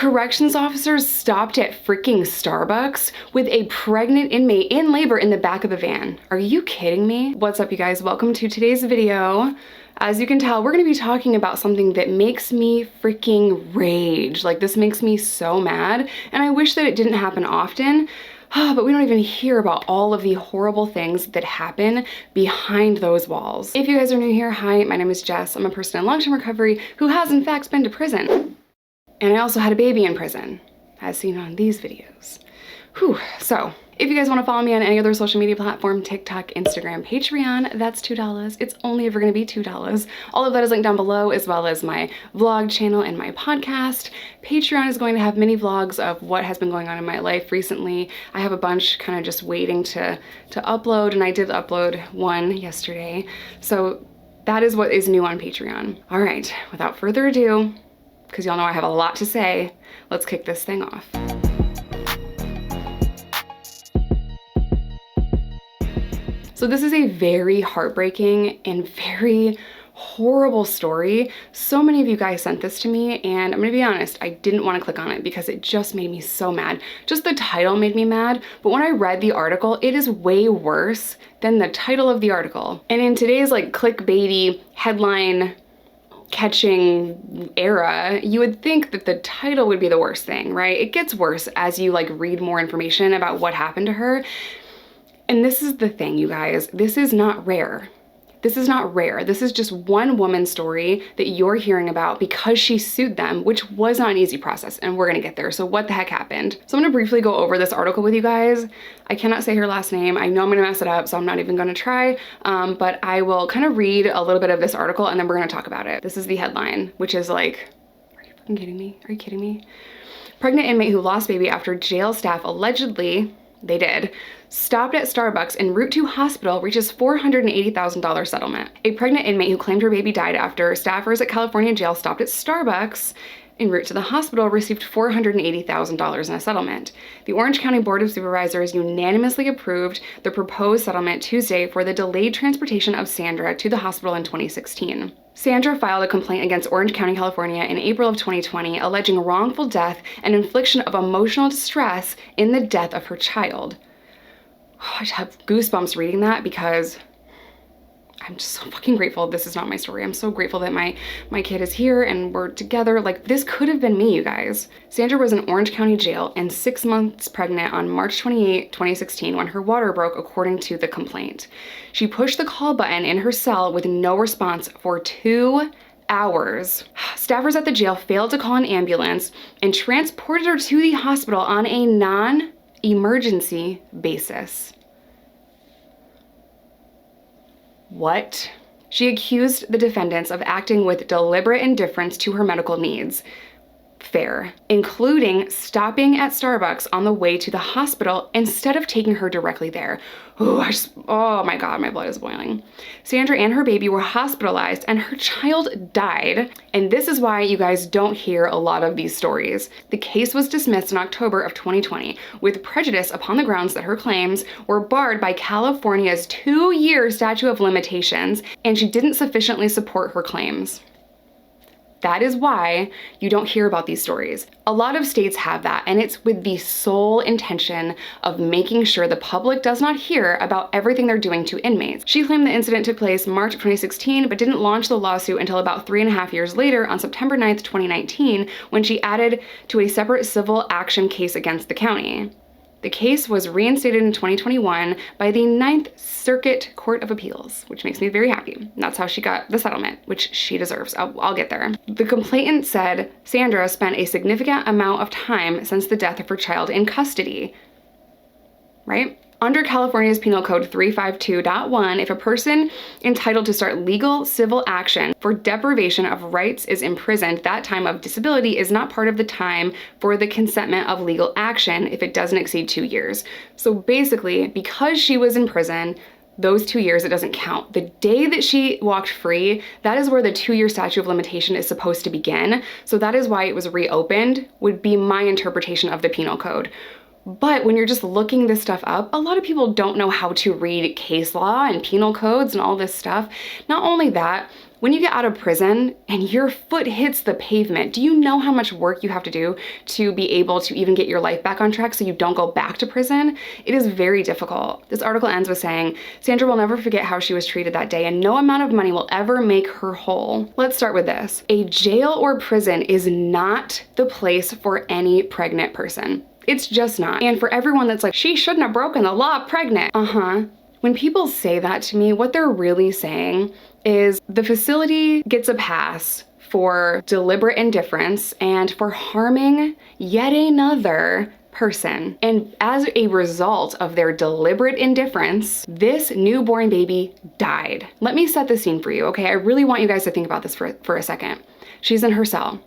corrections officers stopped at freaking Starbucks with a pregnant inmate in labor in the back of the van. Are you kidding me? What's up, you guys? Welcome to today's video. As you can tell, we're gonna be talking about something that makes me freaking rage. Like, this makes me so mad, and I wish that it didn't happen often. But we don't even hear about all of the horrible things that happen behind those walls. If you guys are new here, hi, my name is Jess. I'm a person in long-term recovery who has in fact been to prison. And I also had a baby in prison, as seen on these videos. Whew. So, if you guys want to follow me on any other social media platform, TikTok, Instagram, Patreon, that's $2. It's only ever going to be $2. All of that is linked down below, as well as my vlog channel and my podcast. Patreon is going to have mini vlogs of what has been going on in my life recently. I have a bunch kind of just waiting to upload, and I did upload one yesterday. So that is what is new on Patreon. All right, without further ado, because y'all know I have a lot to say, let's kick this thing off. So this is a very heartbreaking and very horrible story. So many of you guys sent this to me, and I'm gonna be honest, I didn't want to click on it because it just made me so mad. Just the title made me mad, but when I read the article, it is way worse than the title of the article. And in today's like clickbaity headline catching era, you would think that the title would be the worst thing, right? It gets worse as you like read more information about what happened to her. And this is the thing, you guys, this is not rare. This is not rare. This is just one woman's story that you're hearing about because she sued them, which was not an easy process, and we're gonna get there. So what the heck happened? So I'm gonna briefly go over this article with you guys. I cannot say her last name. I know I'm gonna mess it up, so I'm not even gonna try, but I will kind of read a little bit of this article and then we're gonna talk about it. This is the headline, which is like, are you fucking kidding me? Are you kidding me? Pregnant inmate who lost baby after jail staff allegedly, they did, stopped at Starbucks en route to hospital reaches $480,000 settlement. A pregnant inmate who claimed her baby died after staffers at California jail stopped at Starbucks en route to the hospital received $480,000 in a settlement. The Orange County Board of Supervisors unanimously approved the proposed settlement Tuesday for the delayed transportation of Sandra to the hospital in 2016. Sandra filed a complaint against Orange County, California in April of 2020, alleging wrongful death and infliction of emotional distress in the death of her child. I just have goosebumps reading that because I'm just so fucking grateful this is not my story. I'm so grateful that my kid is here and we're together. Like, this could have been me, you guys. Sandra was in Orange County jail and 6 months pregnant on March 28, 2016 when her water broke, according to the complaint. She pushed the call button in her cell with no response for 2 hours. Staffers at the jail failed to call an ambulance and transported her to the hospital on a non-emergency basis. What? She accused the defendants of acting with deliberate indifference to her medical needs. Fair. Including stopping at Starbucks on the way to the hospital instead of taking her directly there. Oh my God, my blood is boiling. Sandra and her baby were hospitalized and her child died. And this is why you guys don't hear a lot of these stories. The case was dismissed in October of 2020 with prejudice upon the grounds that her claims were barred by California's 2-year statute of limitations and she didn't sufficiently support her claims. That is why you don't hear about these stories. A lot of states have that, and it's with the sole intention of making sure the public does not hear about everything they're doing to inmates. She claimed the incident took place March of 2016, but didn't launch the lawsuit until about 3.5 years later on September 9th, 2019, when she added to a separate civil action case against the county. The case was reinstated in 2021 by the 9th Circuit Court of Appeals, which makes me very happy. And that's how she got the settlement, which she deserves. I'll get there. The complainant said Sandra spent a significant amount of time since the death of her child in custody, right? Under California's Penal Code 352.1, if a person entitled to start legal civil action for deprivation of rights is imprisoned, that time of disability is not part of the time for the consentment of legal action if it doesn't exceed 2 years. So basically, because she was in prison, those 2 years, it doesn't count. The day that she walked free, that is where the 2-year statute of limitation is supposed to begin. So that is why it was reopened, would be my interpretation of the penal code. But when you're just looking this stuff up, a lot of people don't know how to read case law and penal codes and all this stuff. Not only that, When you get out of prison and your foot hits the pavement, do you know how much work you have to do to be able to even get your life back on track so you don't go back to prison? It is very difficult. This article ends with saying, Sandra will never forget how she was treated that day and no amount of money will ever make her whole. Let's start with this. A jail or prison is not the place for any pregnant person. It's just not. And for everyone that's like, she shouldn't have broken the law pregnant. When people say that to me, what they're really saying is the facility gets a pass for deliberate indifference and for harming yet another person. And as a result of their deliberate indifference, this newborn baby died. Let me set the scene for you, okay? I really want you guys to think about this for a second. She's in her cell.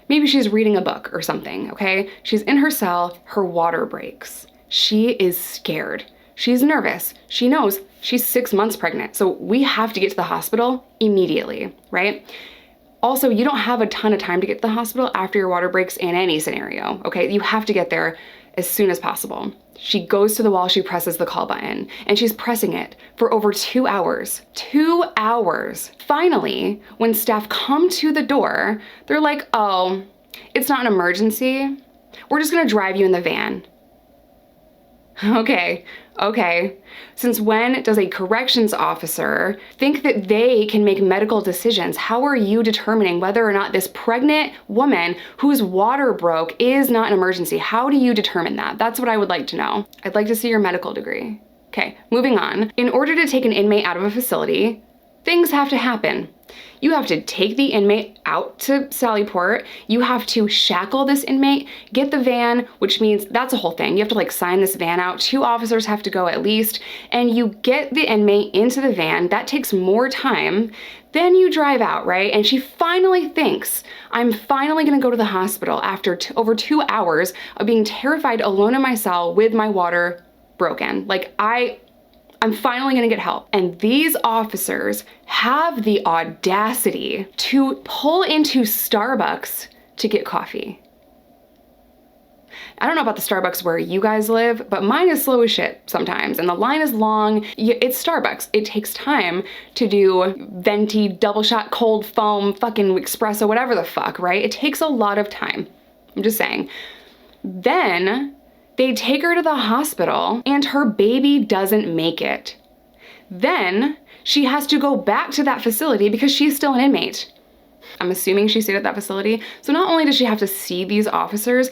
Maybe she's reading a book or something, okay? She's in her cell, her water breaks. She is scared. She's nervous. She knows she's 6 months pregnant, so we have to get to the hospital immediately, right? Also, you don't have a ton of time to get to the hospital after your water breaks in any scenario, okay? You have to get there as soon as possible. She goes to the wall, she presses the call button, and she's pressing it for over 2 hours. 2 hours. Finally, when staff come to the door, they're like, oh, it's not an emergency. We're just gonna drive you in the van. Okay. Since when does a corrections officer think that they can make medical decisions? How are you determining whether or not this pregnant woman whose water broke is not an emergency? How do you determine that? That's what I would like to know. I'd like to see your medical degree. Okay, moving on. In order to take an inmate out of a facility, things have to happen. You have to take the inmate out to Sallyport. You have to shackle this inmate, get the van, which means that's a whole thing. You have to like sign this van out. 2 officers have to go at least, and you get the inmate into the van. That takes more time. Then you drive out, right? And she finally thinks, I'm finally gonna go to the hospital after over 2 hours of being terrified alone in my cell with my water broken. Like I'm finally gonna get help. And these officers have the audacity to pull into Starbucks to get coffee. I don't know about the Starbucks where you guys live, but mine is slow as shit sometimes, and the line is long. It's Starbucks. It takes time to do venti, double shot, cold foam, fucking espresso, whatever the fuck, right? It takes a lot of time. I'm just saying. Then they take her to the hospital and her baby doesn't make it. Then she has to go back to that facility because she's still an inmate. I'm assuming she stayed at that facility. So not only does she have to see these officers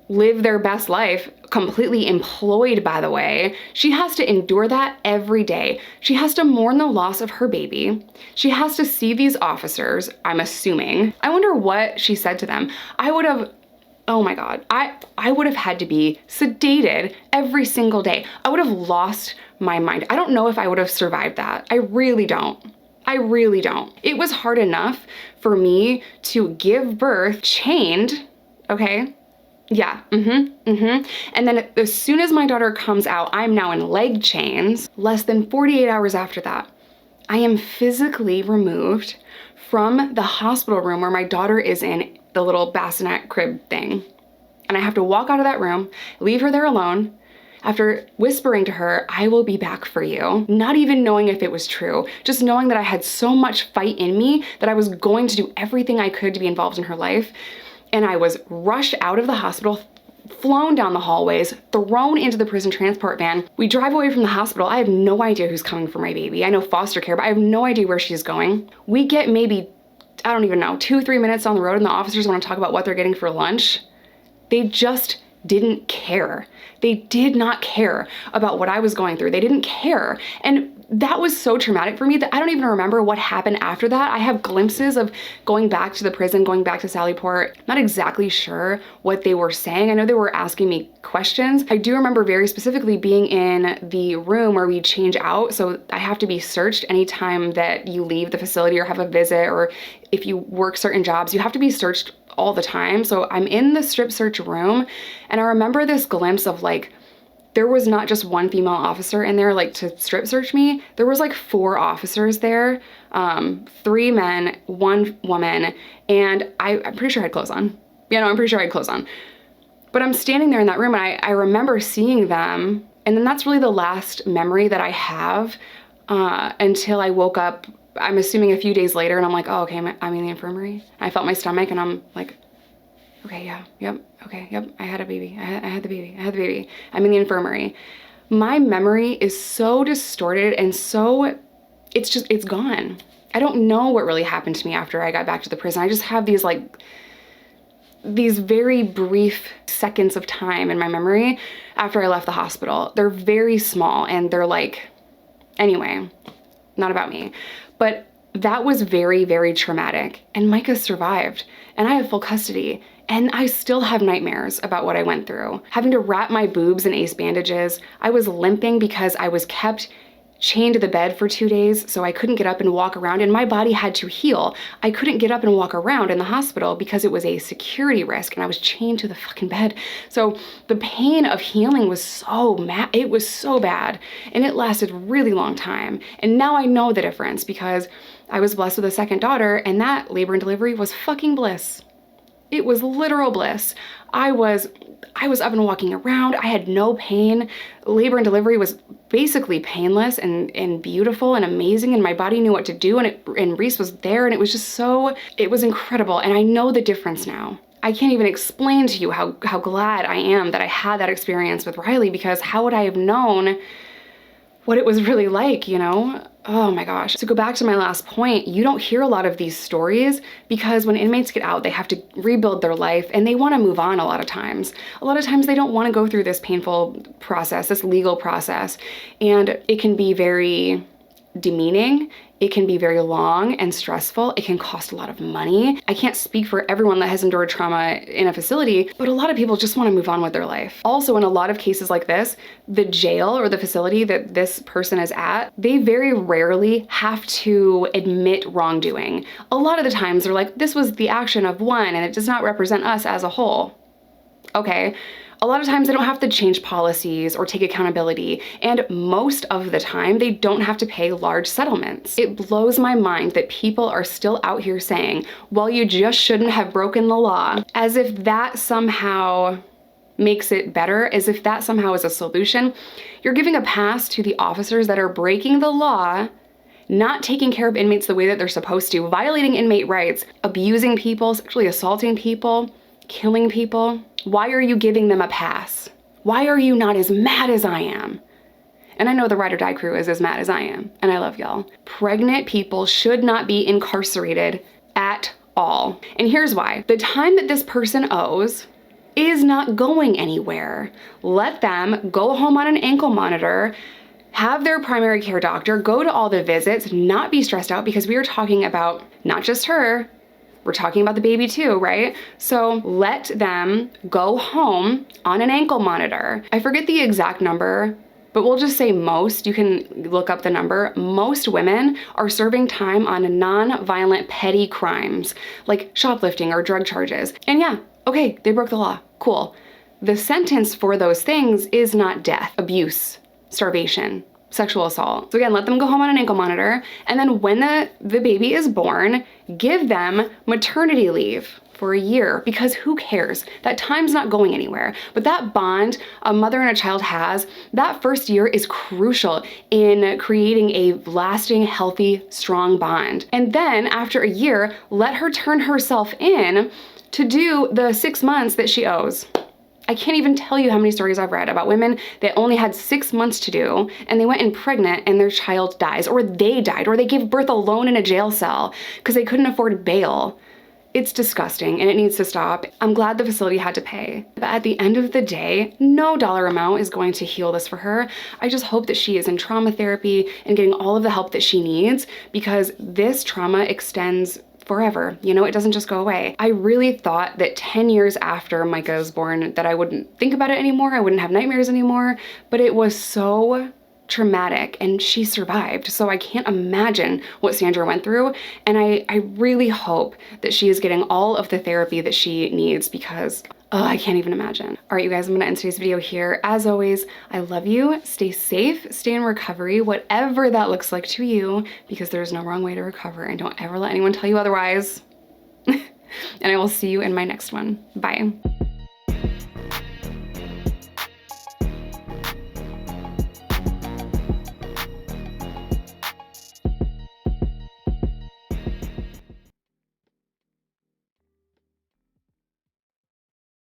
live their best life, completely employed by the way, she has to endure that every day. She has to mourn the loss of her baby. She has to see these officers, I'm assuming. I wonder what she said to them. Oh my God, I would have had to be sedated every single day. I would have lost my mind. I don't know if I would have survived that. I really don't. It was hard enough for me to give birth chained, okay? Yeah, And then as soon as my daughter comes out, I'm now in leg chains. Less than 48 hours after that, I am physically removed from the hospital room where my daughter is in the little bassinet crib thing. And I have to walk out of that room, leave her there alone, after whispering to her, I will be back for you. Not even knowing if it was true, just knowing that I had so much fight in me that I was going to do everything I could to be involved in her life. And I was rushed out of the hospital, flown down the hallways, thrown into the prison transport van. We drive away from the hospital. I have no idea who's coming for my baby. I know foster care, but I have no idea where she's going. We get maybe, I don't even know, 2-3 minutes on the road and the officers want to talk about what they're getting for lunch. They just didn't care. They did not care about what I was going through. They didn't care. And that was so traumatic for me that I don't even remember what happened after that. I have glimpses of going back to the prison, going back to Sallyport. Not exactly sure what they were saying. I know they were asking me questions. I do remember very specifically being in the room where we change out. So I have to be searched anytime that you leave the facility or have a visit, or if you work certain jobs, you have to be searched all the time. So I'm in the strip search room, and I remember this glimpse of like, there was not just one female officer in there like to strip search me. There was like 4 officers there, 3 men, 1 woman, and I'm pretty sure I had clothes on. I'm pretty sure I had clothes on. But I'm standing there in that room, and I remember seeing them, and then that's really the last memory that I have until I woke up I'm assuming a few days later, and I'm like, oh, okay, I'm in the infirmary. I felt my stomach, and I'm like, okay, yeah, yep, okay, yep, I had a baby. I had the baby. I'm in the infirmary. My memory is so distorted and so, it's gone. I don't know what really happened to me after I got back to the prison. I just have these very brief seconds of time in my memory after I left the hospital. They're very small, and they're like, anyway, not about me. But that was very, very traumatic, and Micah survived, and I have full custody, and I still have nightmares about what I went through. Having to wrap my boobs in ace bandages. I was limping because I was kept chained to the bed for 2 days, so I couldn't get up and walk around, and my body had to heal. I couldn't get up and walk around in the hospital because it was a security risk, and I was chained to the fucking bed. So the pain of healing was it was so bad, and it lasted a really long time. And now I know the difference because I was blessed with a second daughter, and that labor and delivery was fucking bliss. It was literal bliss. I was up and walking around. I had no pain. Labor and delivery was basically painless and beautiful and amazing, and my body knew what to do, and Reese was there, and it was just it was incredible, and I know the difference now. I can't even explain to you how glad I am that I had that experience with Riley, because how would I have known what it was really like, you know? Oh my gosh. To go back to my last point, you don't hear a lot of these stories because when inmates get out, they have to rebuild their life, and they want to move on a lot of times. A lot of times they don't want to go through this painful process, this legal process, and it can be very demeaning. It can be very long and stressful. It can cost a lot of money. I can't speak for everyone that has endured trauma in a facility, but a lot of people just want to move on with their life. Also, in a lot of cases like this, the jail or the facility that this person is at, they very rarely have to admit wrongdoing. A lot of the times they're like, this was the action of one and it does not represent us as a whole. Okay. A lot of times they don't have to change policies or take accountability, and most of the time they don't have to pay large settlements. It blows my mind that people are still out here saying, well, you just shouldn't have broken the law, as if that somehow makes it better, as if that somehow is a solution. You're giving a pass to the officers that are breaking the law, not taking care of inmates the way that they're supposed to, violating inmate rights, abusing people, sexually assaulting people, killing people. Why are you giving them a pass? Why are you not as mad as I am? And I know the Ride or Die crew is as mad as I am, and I love y'all. Pregnant people should not be incarcerated at all. And here's why. The time that this person owes is not going anywhere. Let them go home on an ankle monitor, have their primary care doctor, go to all the visits, not be stressed out, because we are talking about not just her, we're talking about the baby too, right? So let them go home on an ankle monitor. I forget the exact number, but we'll just say most. You can look up the number. Most women are serving time on non-violent petty crimes like shoplifting or drug charges. And yeah, okay, they broke the law. Cool. The sentence for those things is not death, abuse, starvation, sexual assault. So again, let them go home on an ankle monitor, and then when the baby is born, give them maternity leave for a year, because who cares? That time's not going anywhere. But that bond a mother and a child has, that first year is crucial in creating a lasting, healthy, strong bond. And then after a year, let her turn herself in to do the 6 months that she owes. I can't even tell you how many stories I've read about women that only had 6 months to do, and they went in pregnant and their child dies, or they died, or they gave birth alone in a jail cell because they couldn't afford bail. It's disgusting, and it needs to stop. I'm glad the facility had to pay. But at the end of the day, no dollar amount is going to heal this for her. I just hope that she is in trauma therapy and getting all of the help that she needs, because this trauma extends forever. You know, it doesn't just go away. I really thought that 10 years after Micah was born that I wouldn't think about it anymore, I wouldn't have nightmares anymore, but it was so traumatic, and she survived. So I can't imagine what Sandra went through, and I really hope that she is getting all of the therapy that she needs, because I can't even imagine. All right, you guys, I'm gonna end today's video here. As always, I love you. Stay safe, stay in recovery, whatever that looks like to you, because there's no wrong way to recover, and don't ever let anyone tell you otherwise. And I will see you in my next one. Bye.